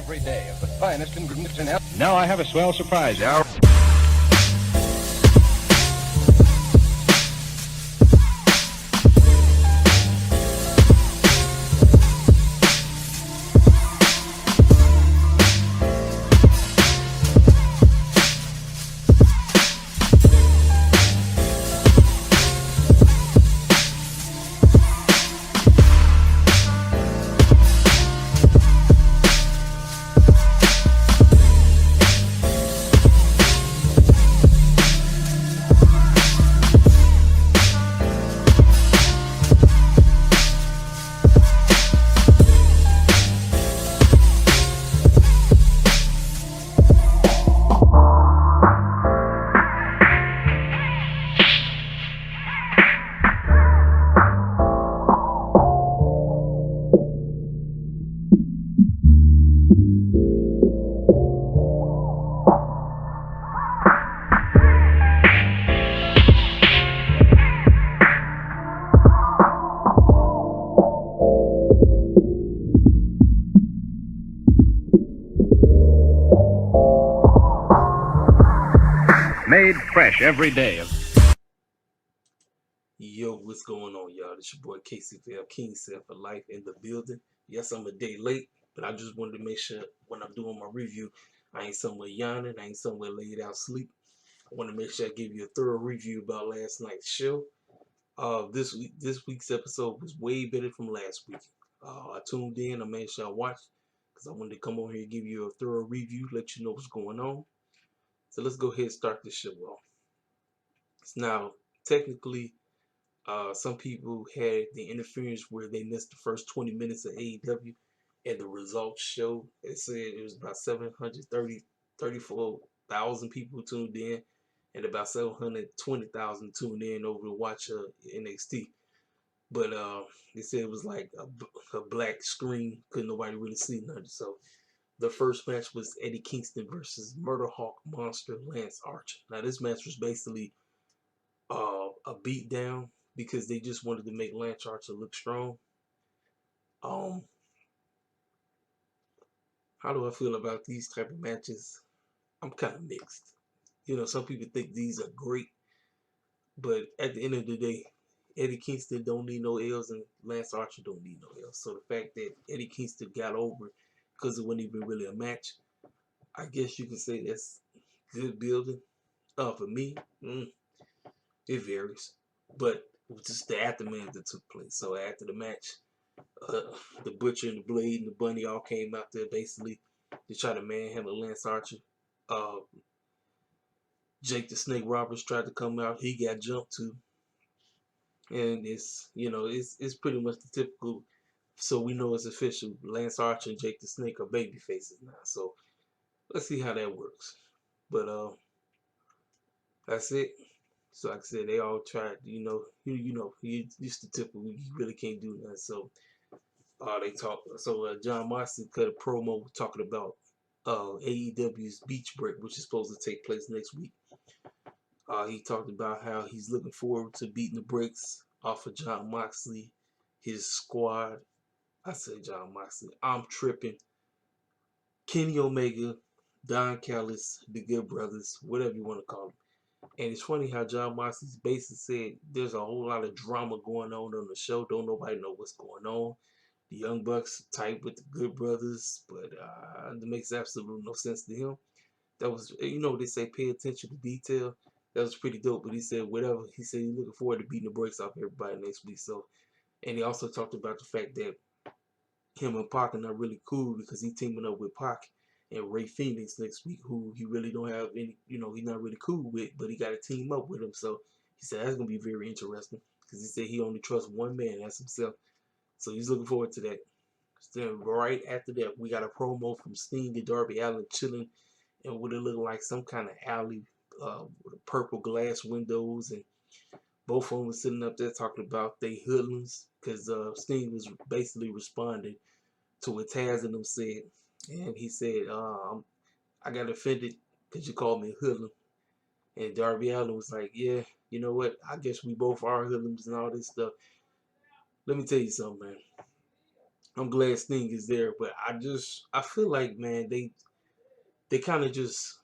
every day of the finest ingredients in health. Now I have a swell surprise. Made fresh every day. Yo, what's going on, y'all? This your boy KCFL, King Set for Life in the building. Yes, I'm a day late, but I just wanted to make sure when I'm doing my review, I ain't somewhere yawning, I ain't somewhere laid out sleep. I want to make sure I give you a thorough review about last night's show. This week's episode was way better from last week. I tuned in, I made sure I watched because I wanted to come on here and give you a thorough review, let you know what's going on. So let's go ahead and start this show off. Now, technically, some people had the interference where they missed the first 20 minutes of AEW, and the results showed. It said it was about 34,000 people tuned in, and about 720,000 tuned in over to watch NXT. But they said it was like a black screen, couldn't nobody really see nothing. So the first match was Eddie Kingston versus Murder Hawk Monster Lance Archer. Now this match was basically a beatdown because they just wanted to make Lance Archer look strong. How do I feel about these type of matches? I'm kind of mixed. You know, some people think these are great, but at the end of the day, Eddie Kingston don't need no L's and Lance Archer don't need no L's. So the fact that Eddie Kingston got over because it wasn't even really a match, I guess you can say that's good building. For me, it varies, but it was just the aftermath that took place. So after the match, the Butcher and the Blade and the Bunny all came out there basically to try to manhandle Lance Archer. Jake the Snake Roberts tried to come out. He got jumped too. And it's pretty much the typical. So we know it's official. Lance Archer and Jake the Snake are baby faces now. So let's see how that works. But that's it. So like I said, they all tried. It's the typical. You really can't do nothing. So they talked. So John Moxley cut a promo talking about AEW's Beach Break, which is supposed to take place next week. He talked about how he's looking forward to beating the brakes off of John Moxley, his squad. I said John Moxley. I'm tripping. Kenny Omega, Don Callis, the Good Brothers, whatever you want to call them. And it's funny how John Moxley's basically said there's a whole lot of drama going on the show. Don't nobody know what's going on. The Young Bucks tight with the Good Brothers, but it makes absolutely no sense to him. That was, they say pay attention to detail. That was pretty dope. But he said whatever. He said he's looking forward to beating the brakes off everybody next week. So, and he also talked about the fact that him and Pac are not really cool because he's teaming up with Pac and Ray Phoenix next week, who he really don't have any, he's not really cool with, but he got to team up with him. So he said that's going to be very interesting because he said he only trusts one man, that's himself. So he's looking forward to that. Then right after that, we got a promo from Sting and Darby Allin chilling in what it looked like some kind of alley with purple glass windows, and both of them were sitting up there talking about they hoodlums because Sting was basically responding to what Taz and them said, and he said, I got offended because you called me a hoodlum. And Darby Allin was like, yeah, you know what? I guess we both are hoodlums and all this stuff. Let me tell you something, man. I'm glad Sting is there, but I feel like, man, they kind of just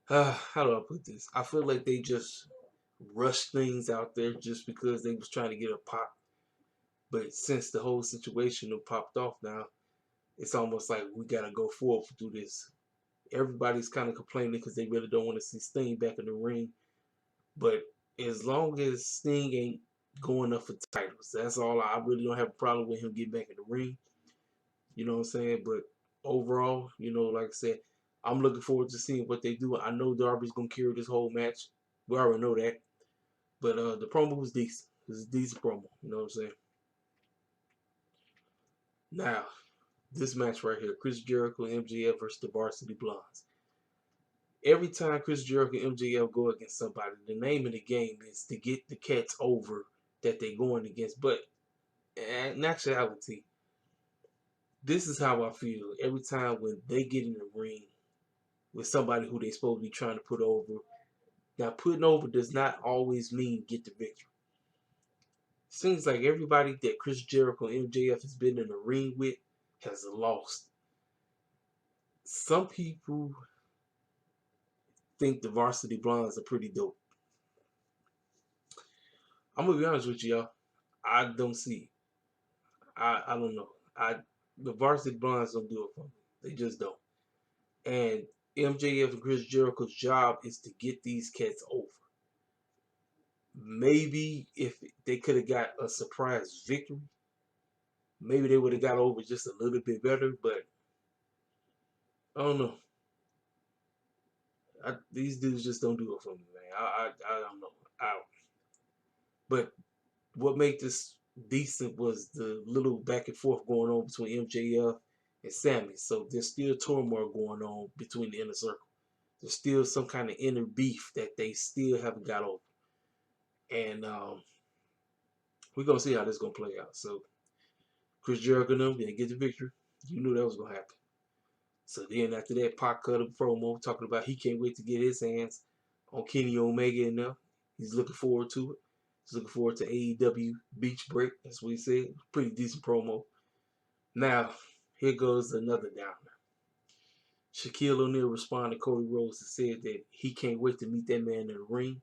how do I put this? I feel like they just rushed things out there just because they was trying to get a pop. But since the whole situation have popped off now, it's almost like we gotta go forward through this. Everybody's kind of complaining because they really don't want to see Sting back in the ring. But as long as Sting ain't going up for titles, that's all. I really don't have a problem with him getting back in the ring. You know what I'm saying? But overall, like I said, I'm looking forward to seeing what they do. I know Darby's gonna carry this whole match. We already know that. But the promo was decent. It was a decent promo. You know what I'm saying? Now, this match right here, Chris Jericho and MJF versus the Varsity Blondes. Every time Chris Jericho and MJF go against somebody, the name of the game is to get the cats over that they're going against. But in actuality, this is how I feel every time when they get in the ring with somebody who they supposed to be trying to put over. Now, putting over does not always mean get the victory. Seems like everybody that Chris Jericho and MJF has been in the ring with has lost. Some people think the Varsity Blondes are pretty dope. I'm gonna be honest with you, y'all. I don't see it. I don't know. The Varsity Blondes don't do it for me. They just don't. And MJF and Chris Jericho's job is to get these cats over. Maybe if they could have got a surprise victory, maybe they would have got over just a little bit better. But I don't know. These dudes just don't do it for me, man. I don't know. But what made this decent was the little back and forth going on between MJF and Sammy. So there's still turmoil going on between the inner circle. There's still some kind of inner beef that they still haven't got over. And we're going to see how this is going to play out. So Chris Jericho and them didn't get the victory. You knew that was going to happen. So then after that, Pac cut a promo talking about he can't wait to get his hands on Kenny Omega and them. He's looking forward to it. He's looking forward to AEW Beach Break. That's what he said. Pretty decent promo. Now, here goes another downer. Shaquille O'Neal responded to Cody Rhodes and said that he can't wait to meet that man in the ring.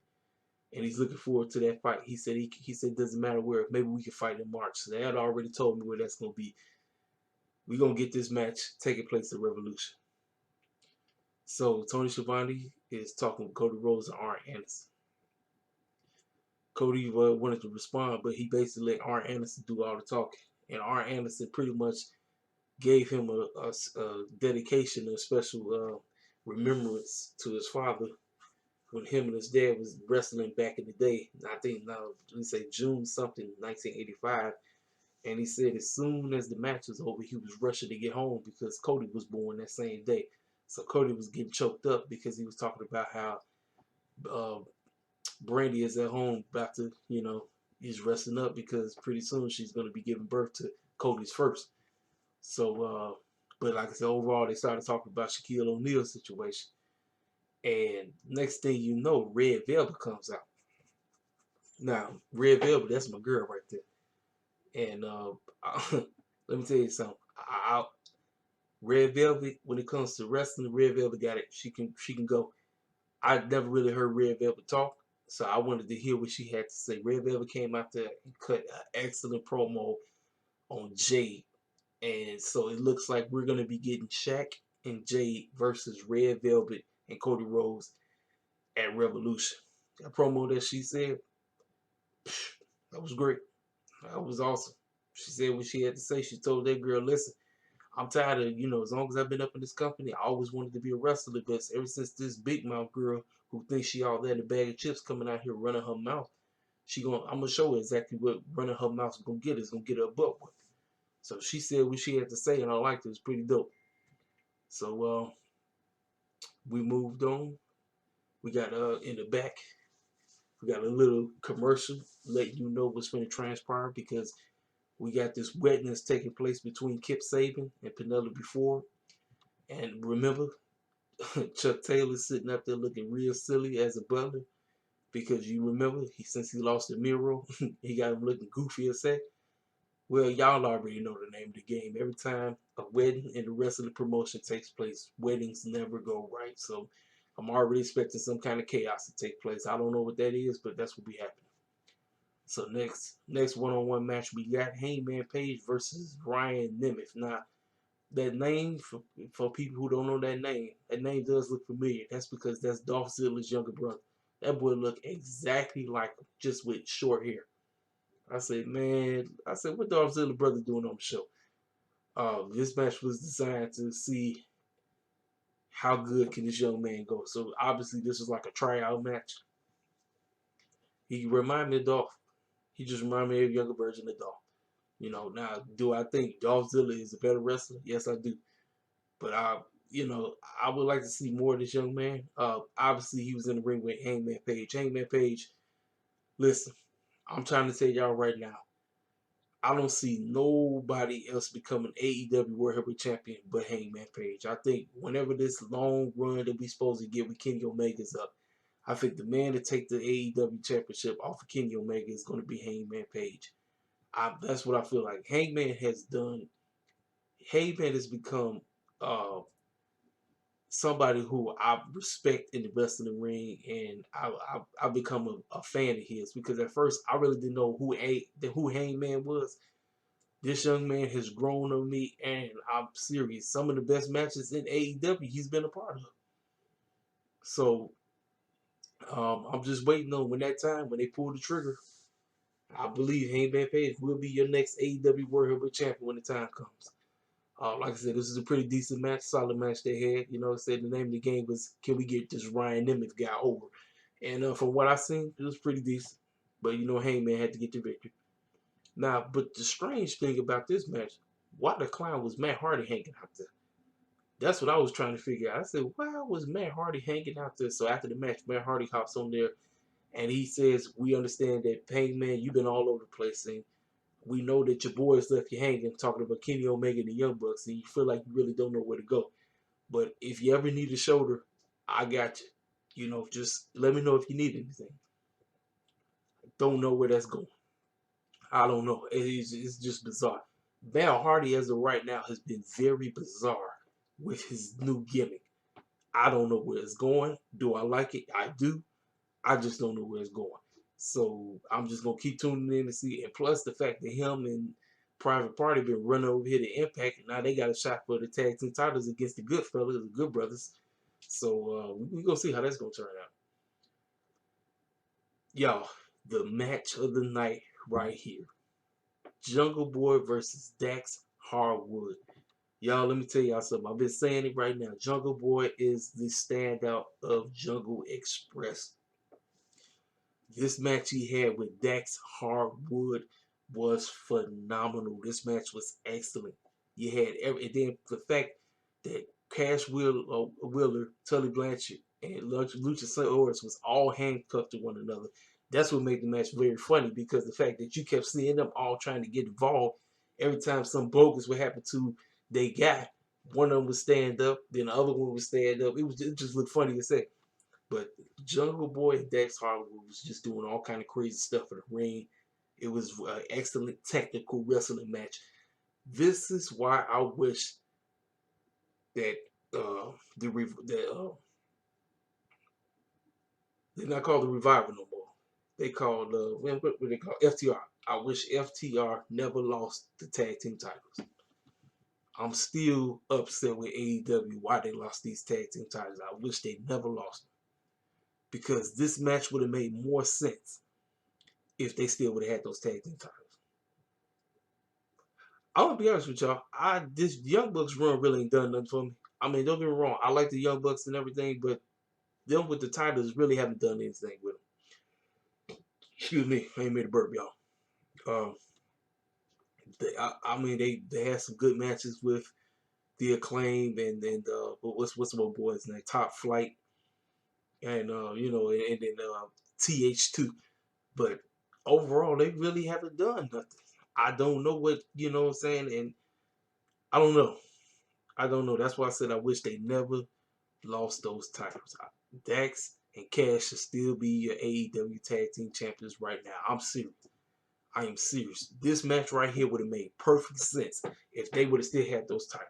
And he's looking forward to that fight. He said it doesn't matter where. Maybe we can fight in March. So they had already told me where that's going to be. We're going to get this match taking place at Revolution. So Tony Schiavone is talking with Cody Rhodes and Arn Anderson. Cody wanted to respond, but he basically let Arn Anderson do all the talking. And Arn Anderson pretty much gave him a dedication, a special remembrance to his father when him and his dad was wrestling back in the day. I think now we say June something, 1985. And he said as soon as the match was over, he was rushing to get home because Cody was born that same day. So Cody was getting choked up because he was talking about how Brandy is at home about to, he's resting up because pretty soon she's going to be giving birth to Cody's first. So, but like I said, overall, they started talking about Shaquille O'Neal's situation. And next thing you know, Red Velvet comes out. Now, Red Velvet, that's my girl right there. And let me tell you something. Red Velvet, when it comes to wrestling, Red Velvet got it. She can go. I never really heard Red Velvet talk, so I wanted to hear what she had to say. Red Velvet came out there and cut an excellent promo on Jade. And so it looks like we're going to be getting Shaq and Jade versus Red Velvet and Cody Rhodes at Revolution. That promo that she said, that was great. That was awesome. She said what she had to say. She told that girl, listen, I'm tired of, as long as I've been up in this company, I always wanted to be a wrestler. But ever since this big mouth girl who thinks she all that in a bag of chips coming out here running her mouth, I'm going to show her exactly what running her mouth is going to get. It's going to get her butt whipped. So she said what she had to say, and I liked it. It was pretty dope. So we moved on. We got in the back, we got a little commercial letting you know what's going to transpire because we got this wetness taking place between Kip Sabian and Penelope Ford. And remember, Chuck Taylor's sitting up there looking real silly as a butler because you remember, since he lost to Miro, he got him looking goofy as heck. Well, y'all already know the name of the game. Every time a wedding and the rest of the promotion takes place, weddings never go right. So I'm already expecting some kind of chaos to take place. I don't know what that is, but that's what be happening. So next one-on-one match we got Hangman Page versus Ryan Nemeth. Now that name for people who don't know that name does look familiar. That's because that's Dolph Ziggler's younger brother. That boy look exactly like him, just with short hair. I said, man, what Dolph Ziggler brother doing on the show? This match was designed to see how good can this young man go. So obviously this was like a tryout match. He remind me of Dolph. He just remind me of a younger version of Dolph. You know, now do I think Dolph Ziggler is a better wrestler? Yes, I do. But I would like to see more of this young man. Obviously he was in the ring with Hangman Page. Hangman Page, listen, I'm trying to tell y'all right now. I don't see nobody else becoming AEW World Heavyweight Champion but Hangman Page. I think whenever this long run that we supposed to get with Kenny Omega's up, I think the man to take the AEW Championship off of Kenny Omega is going to be Hangman Page. That's what I feel like. Hangman has done. Hangman has become somebody who I respect in the wrestling ring, and I've become a fan of his because at first I really didn't know who Hangman was. This young man has grown on me, and I'm serious. Some of the best matches in AEW he's been a part of. So I'm just waiting on when they pull the trigger. I believe Hangman Page will be your next AEW World Heavyweight Champion when the time comes. Like I said, this is a pretty decent match, solid match they had. You know, said the name of the game was, can we get this Ryan Nemeth guy over? And from what I seen, it was pretty decent. But you know, Hangman had to get the victory. Now, but the strange thing about this match, why the clown was Matt Hardy hanging out there? That's what I was trying to figure out. I said, why was Matt Hardy hanging out there? So after the match, Matt Hardy hops on there and he says, we understand that, Hangman, you've been all over the place, and we know that your boys left you hanging talking about Kenny Omega and the Young Bucks, and you feel like you really don't know where to go. But if you ever need a shoulder, I got you. You know, just let me know if you need anything. Don't know where that's going. I don't know. It's just bizarre. Matt Hardy, as of right now, has been very bizarre with his new gimmick. I don't know where it's going. Do I like it? I do. I just don't know where it's going. So I'm just gonna keep tuning in to see. And plus the fact that him and Private Party been running over here to Impact, and now they got a shot for the tag team titles against the Good Fellas, the Good Brothers. So we gonna see how that's gonna turn out. Y'all, the match of the night right here. Jungle Boy versus Dax Harwood. Y'all, let me tell y'all something. I've been saying it right now. Jungle Boy is the standout of Jungle Express. This match he had with Dax Harwood was phenomenal. This match was excellent. You had and then the fact that Wheeler, Tully Blanchard, and Luchasaurus was all handcuffed to one another. That's what made the match very funny, because the fact that you kept seeing them all trying to get involved every time some bogus would happen to they guy. One of them would stand up, then the other one would stand up. It just looked funny to say. But Jungle Boy and Dax Harwood was just doing all kind of crazy stuff in the ring. It was an excellent technical wrestling match. This is why I wish that they're not called the Revival no more. They called what they call FTR. I wish FTR never lost the tag team titles. I'm still upset with AEW why they lost these tag team titles. I wish they never lost them, because this match would have made more sense if they still would have had those tag team titles. I'm gonna be honest with y'all. This Young Bucks run really ain't done nothing for me. I mean, don't get me wrong. I like the Young Bucks and everything, but them with the titles really haven't done anything with them. Excuse me, I ain't made a burp, y'all. Um, I mean, they had some good matches with the Acclaim and what's my boy's name? Top Flight, and and then TH2. But overall, they really haven't done nothing. I don't know what what I'm saying, and I don't know. I don't know. That's why I said I wish they never lost those titles. Dax and Cash should still be your AEW Tag Team Champions right now. I'm serious. I am serious. This match right here would have made perfect sense if they would have still had those titles.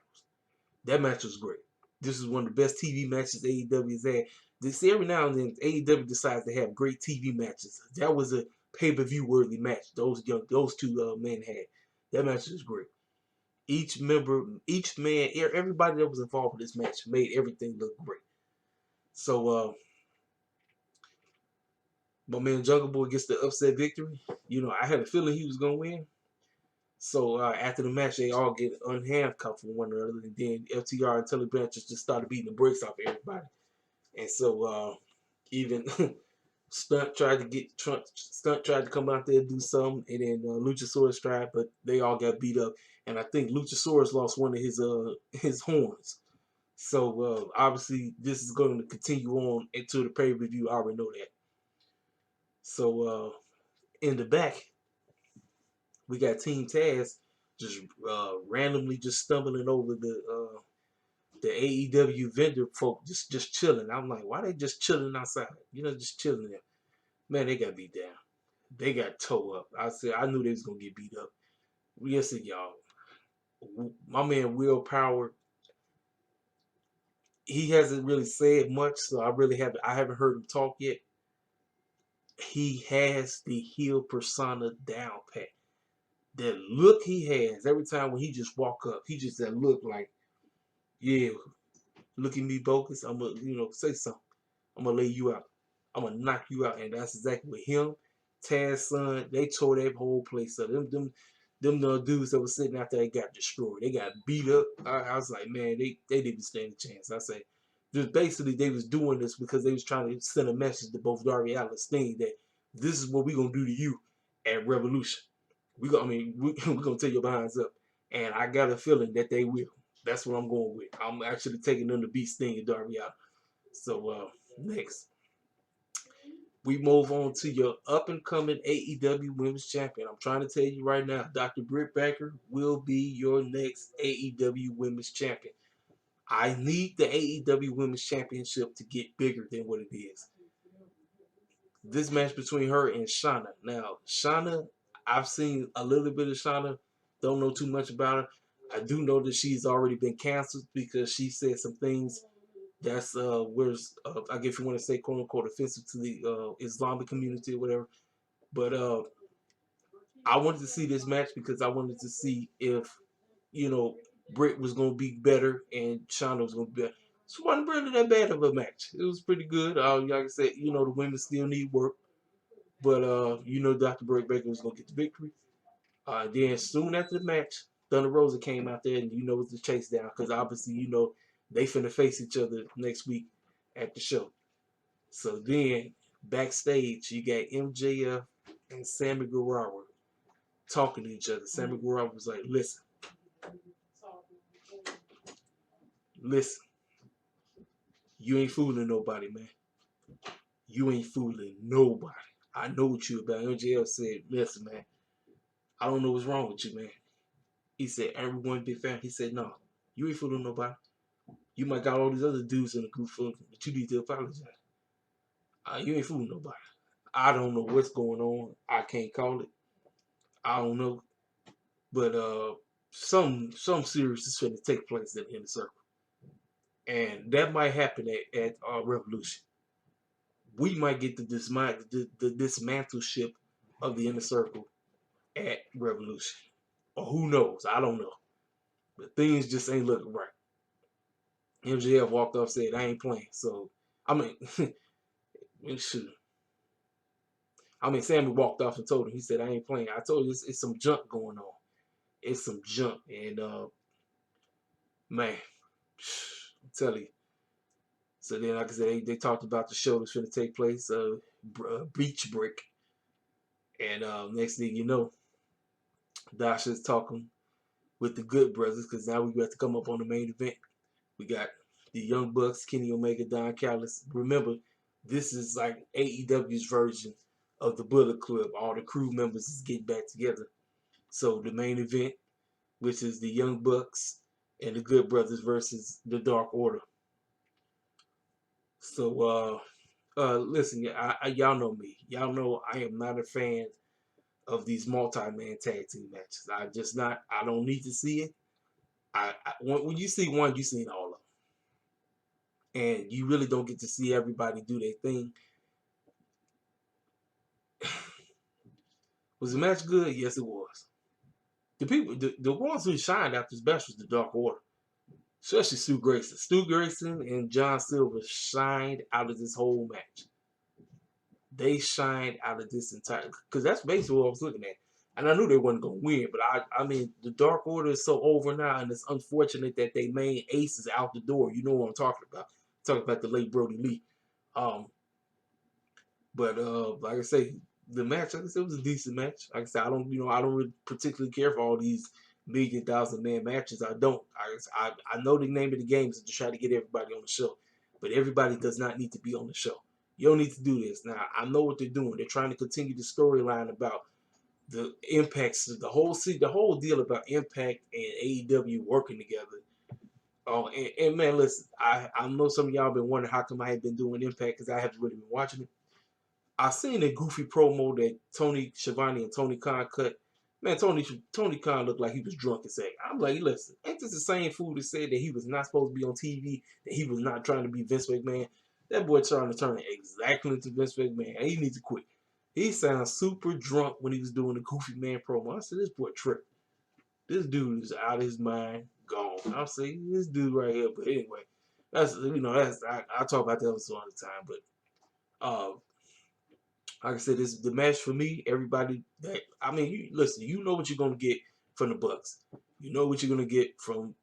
That match was great. This is one of the best TV matches AEW has had. This every now and then AEW decides to have great TV matches. That was a pay-per-view worthy match. Those two men had. That match was great. Each member, each man, everybody that was involved in this match made everything look great. So my man Jungle Boy gets the upset victory. You know, I had a feeling he was gonna win. So after the match, they all get unhandcuffed from one another, and then FTR and Tully Blanchard just started beating the brakes off everybody. And so even Stunt tried to come out there and do something, and then Luchasaurus tried, but they all got beat up. And I think Luchasaurus lost one of his horns. So obviously this is going to continue on into the pay-per-view. I already know that. So in the back, we got Team Taz just randomly just stumbling over the AEW vendor folk just chilling. I'm like, why they just chilling outside? You know, just chilling there. Man, they got beat down. They got towed up. I knew they was gonna get beat up. Listen, y'all. My man Will Power, he hasn't really said much, so I haven't heard him talk yet. He has the heel persona down pat. That look he has every time when he just walk up, he just that look like, yeah, look at me, Bogus. I'm gonna, say something. I'm gonna lay you out. I'm gonna knock you out, and that's exactly what him, Taz son, they tore that whole place up. Them dudes that was sitting out there, they got destroyed. They got beat up. I was like, man, they didn't stand a chance. I say, just basically they was doing this because they was trying to send a message to both Darby Allin and Sting that this is what we gonna do to you at Revolution. We're gonna take your behinds up, and I got a feeling that they will. That's what I'm going with. I'm actually taking them to beat Sting and Darby Allin. So next, we move on to your up and coming AEW Women's Champion. I'm trying to tell you right now, Dr. Britt Baker will be your next AEW Women's Champion. I need the AEW Women's Championship to get bigger than what it is. This match between her and Shauna. Now, Shauna, I've seen a little bit of Shauna. Don't know too much about her. I do know that she's already been canceled because she said some things that's I guess you want to say quote unquote offensive to the Islamic community or whatever. But I wanted to see this match because I wanted to see if Britt was gonna be better and Shonda was gonna be better. So it wasn't really that bad of a match. It was pretty good. Like I said, the women still need work, but Dr. Britt Baker was gonna get the victory. Then soon after the match, Thunder Rosa came out there and it was the chase down because obviously they finna face each other next week at the show. So then backstage you got MJF and Sammy Guevara talking to each other. Sammy Guevara was like, listen, you ain't fooling nobody, man. You ain't fooling nobody. I know what you about. MJF said, listen, man, I don't know what's wrong with you, man. He said, everyone big fan. He said, no, you ain't fooling nobody. You might got all these other dudes in the group fooling, but you need to apologize. You ain't fooling nobody. I don't know what's going on. I can't call it. I don't know. But some serious is going to take place in the circle. And that might happen at Revolution. We might get the dismantleship of the inner circle at Revolution. Or who knows? I don't know. But things just ain't looking right. MJF walked off and said, I ain't playing. So, I mean, shoot. I mean, Sammy walked off and told him, he said, I ain't playing. I told you it's some junk going on. It's some junk. And, man, I'm telling you. So then, like I said, they talked about the show that's going to take place, Beach Brick. And next thing you know, Dasha's talking with the Good Brothers because now we got to come up on the main event. We got the Young Bucks, Kenny Omega, Don Callis. Remember, this is like AEW's version of the Bullet Club. All the crew members is getting back together. So the main event, which is the Young Bucks and the Good Brothers versus the Dark Order. So listen, y'all know me. Y'all know I am not a fan of these multi-man tag team matches. I don't need to see it. When you see one, you seen all of them, and you really don't get to see everybody do their thing. Was the match good? Yes, it was. The ones who shined after this match was the Dark Order, especially Stu Grayson. Stu Grayson and John Silver shined out of this whole match. They shined out of this entire, because that's basically what I was looking at. And I knew they wasn't gonna win, but I mean, the Dark Order is so over now, and it's unfortunate that they main ace is out the door. You know what I'm talking about? I'm talking about the late Brody Lee. But like I say, the match, like I said, it was a decent match. Like I said, I don't really particularly care for all these million thousand man matches. I don't. I know the name of the game is to try to get everybody on the show, but everybody does not need to be on the show. You don't need to do this. Now, I know what they're doing. They're trying to continue the storyline about the impacts, the whole deal about Impact and AEW working together. Oh, and man, listen, I know some of y'all been wondering how come I have been doing Impact, because I haven't really been watching it. I seen a goofy promo that Tony Schiavone and Tony Khan cut. Man, Tony Khan looked like he was drunk as heck. I'm like, listen, ain't this the same fool that said that he was not supposed to be on TV, that he was not trying to be Vince McMahon? That boy trying to turn exactly into Vince McMahon. He needs to quit. He sounds super drunk when he was doing the Goofy Man promo. I said, this boy tripping. This dude is out of his mind, gone. I'm saying, this dude right here. But anyway, I talk about that all the time. But like I said, this is the match for me. Everybody you know what you're gonna get from the Bucks. You know what you're gonna get from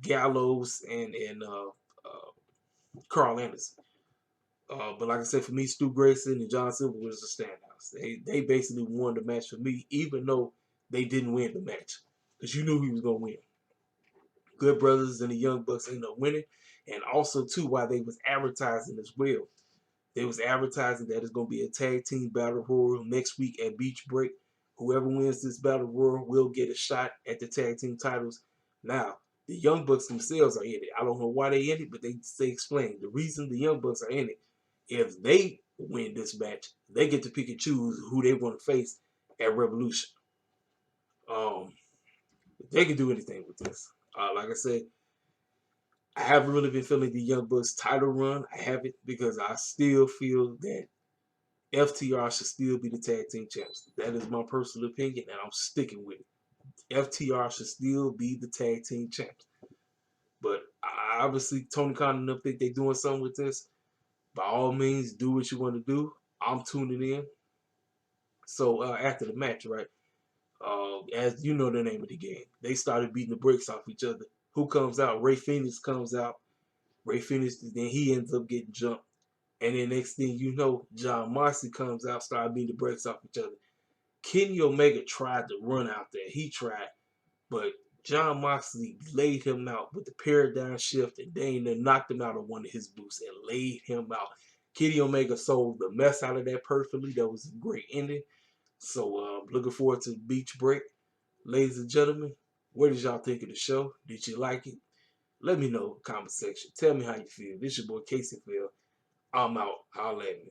Gallows and Carl Anderson. But like I said, for me, Stu Grayson and John Silver was the standouts. They basically won the match for me, even though they didn't win the match, because you knew he was gonna win. Good Brothers and the Young Bucks ended up winning, and also too, while they was advertising as well. They was advertising that it's going to be a tag team battle royal next week at Beach Break. Whoever wins this battle royal will get a shot at the tag team titles. Now, the Young Bucks themselves are in it. I don't know why they in it, but they explain the reason the Young Bucks are in it. If they win this match, they get to pick and choose who they want to face at Revolution. They can do anything with this. Like I said, I haven't really been feeling the Young Bucks title run. I haven't, because I still feel that FTR should still be the tag team champs. That is my personal opinion, and I'm sticking with it. FTR should still be the tag team champs. But obviously, Tony Khan and them think they're doing something with this. By all means, do what you want to do. I'm tuning in. So after the match, right, as you know the name of the game, they started beating the brakes off each other. Who comes out? Ray Phoenix comes out. Ray Phoenix, then he ends up getting jumped. And then next thing you know, John Moxley comes out, started beating the brakes off each other. Kenny Omega tried to run out there. He tried. But John Moxley laid him out with the paradigm shift, and then knocked him out of one of his boots and laid him out. Kenny Omega sold the mess out of that perfectly. That was a great ending. So looking forward to Beach Break. Ladies and gentlemen, what did y'all think of the show? Did you like it? Let me know in the comment section. Tell me how you feel. This your boy Casey Phil. I'm out. Holla at me.